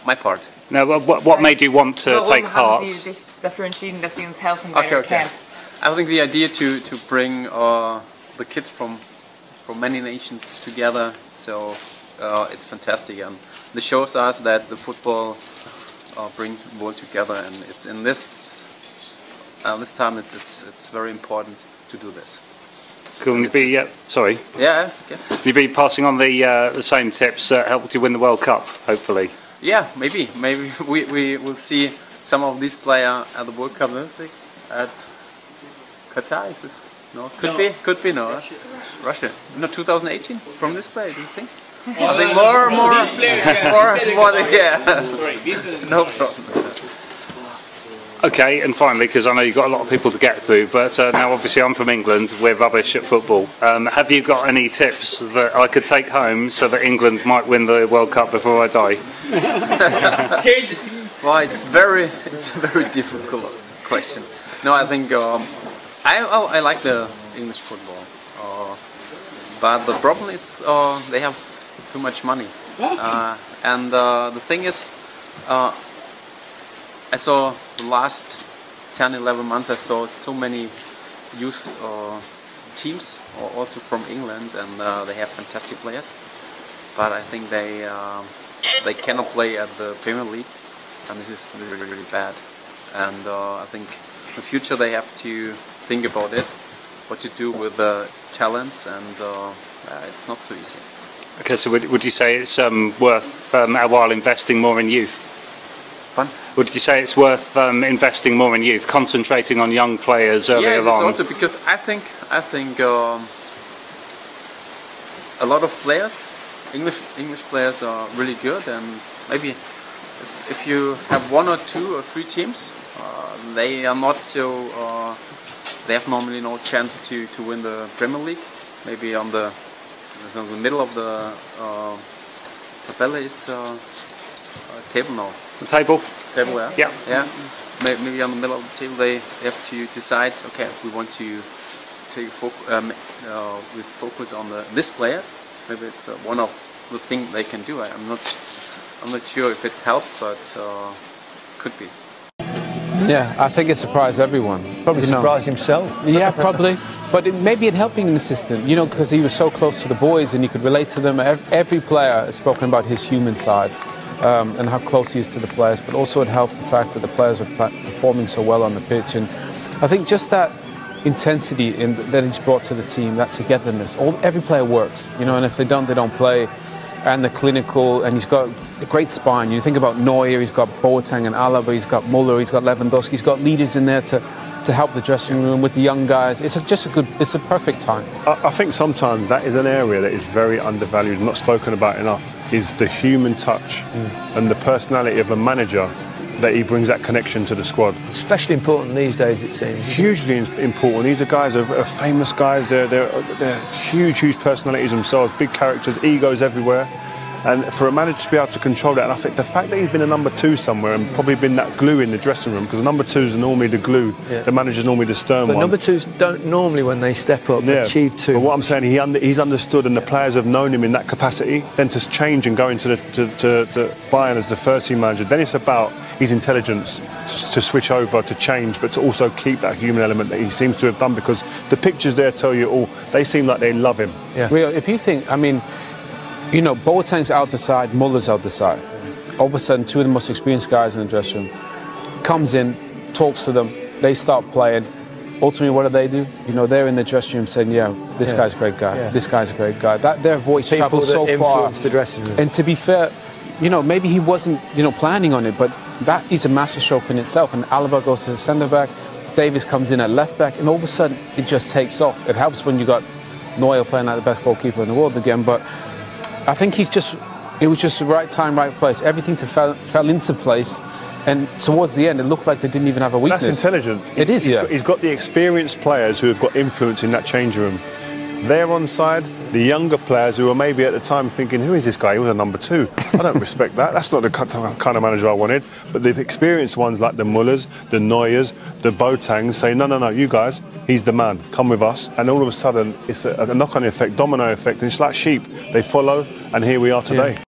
My part. Now, what made you want to take part? Okay. I think the idea to bring the kids from many nations together, so it's fantastic, and this shows us that the football brings the world together, and it's in this time it's very important to do this. Could you be sorry? Yeah, it's okay. Will you be passing on the same tips that helped you win the World Cup, hopefully? Yeah, maybe we will see some of these players at the World Cup at Qatar. Is it? No, could be no. Russia. No, 2018 from this play. Do you think? I think more. Yeah. No problem. Okay, and finally, because I know you've got a lot of people to get through, but now obviously I'm from England, we're rubbish at football. Have you got any tips that I could take home so that England might win the World Cup before I die? Well, it's a very difficult question. No, I think I like the English football, but the problem is they have too much money, and the thing is, I saw the last 10-11 months. I saw so many youth teams, also from England, and they have fantastic players. But I think they cannot play at the Premier League, and this is really bad. And I think in the future they have to think about it, what to do with the talents, and it's not so easy. Okay, so would you say it's worth our while investing more in youth? Fun? Would you say it's worth investing more in youth, concentrating on young players earlier on? Yes, also because I think a lot of players, English players, are really good, and maybe if you have 1 or 2 or 3 teams, they are not so. They have normally no chance to win the Premier League. Maybe on the middle of the tabella is table now. The table? Table, yeah. Yeah. Yeah. Maybe on the middle of the table they have to decide. Okay, we want to take we focus on this players. Maybe it's one of the things they can do. I'm not sure if it helps, but could be. Yeah, I think it surprised everyone. Probably surprised himself. Yeah, probably. But maybe it helped being an assistant, because he was so close to the boys and he could relate to them. Every player has spoken about his human side and how close he is to the players. But also it helps the fact that the players are performing so well on the pitch. And I think just that intensity that he's brought to the team, that togetherness, every player works, and if they don't play. And the clinical, and he's got a great spine. You think about Neuer, he's got Boateng and Alaba, he's got Muller, he's got Lewandowski, he's got leaders in there to help the dressing room with the young guys. It's a perfect time. I think sometimes that is an area that is very undervalued, not spoken about enough, is the human touch and the personality of a manager, that he brings that connection to the squad. Especially important these days, it seems. Hugely important. These are guys, are famous guys. They're huge personalities themselves, big characters, egos everywhere. And for a manager to be able to control that, and I think the fact that he's been a number 2 somewhere and probably been that glue in the dressing room, because the number 2s are normally the glue, the manager's normally the stern one. But number 2s don't normally, when they step up, achieve 2. But what I'm saying, he's understood, and the players have known him in that capacity. Then to change and go into the Bayern as the first team manager, then it's about his intelligence to switch over, to change, but to also keep that human element that he seems to have done, because the pictures there tell you all. They seem like they love him. Yeah. Rio, if you think, Boateng's out the side, Muller's out the side. All of a sudden, 2 of the most experienced guys in the dressing room comes in, talks to them, they start playing. Ultimately, what do? They're in the dressing room saying, this guy's a great guy, this guy's a great guy. Their voice travels so far. The dressing room. And to be fair, maybe he wasn't, planning on it, but that is a masterstroke in itself. And Alaba goes to the centre-back, Davies comes in at left-back, and all of a sudden, it just takes off. It helps when you got Neuer playing like the best goalkeeper in the world again, but I think it was just the right time, right place. Everything fell into place, and towards the end, it looked like they didn't even have a weakness. That's intelligence. It is, He's got the experienced players who have got influence in that changing room. They're on side. The younger players who were maybe at the time thinking, who is this guy? He was a number 2. I don't respect that. That's not the kind of manager I wanted. But the experienced ones like the Mullers, the Neuers, the Boatangs say, no, you guys, he's the man. Come with us. And all of a sudden, it's a knock-on effect, domino effect. And it's like sheep. They follow, and here we are today. Yeah.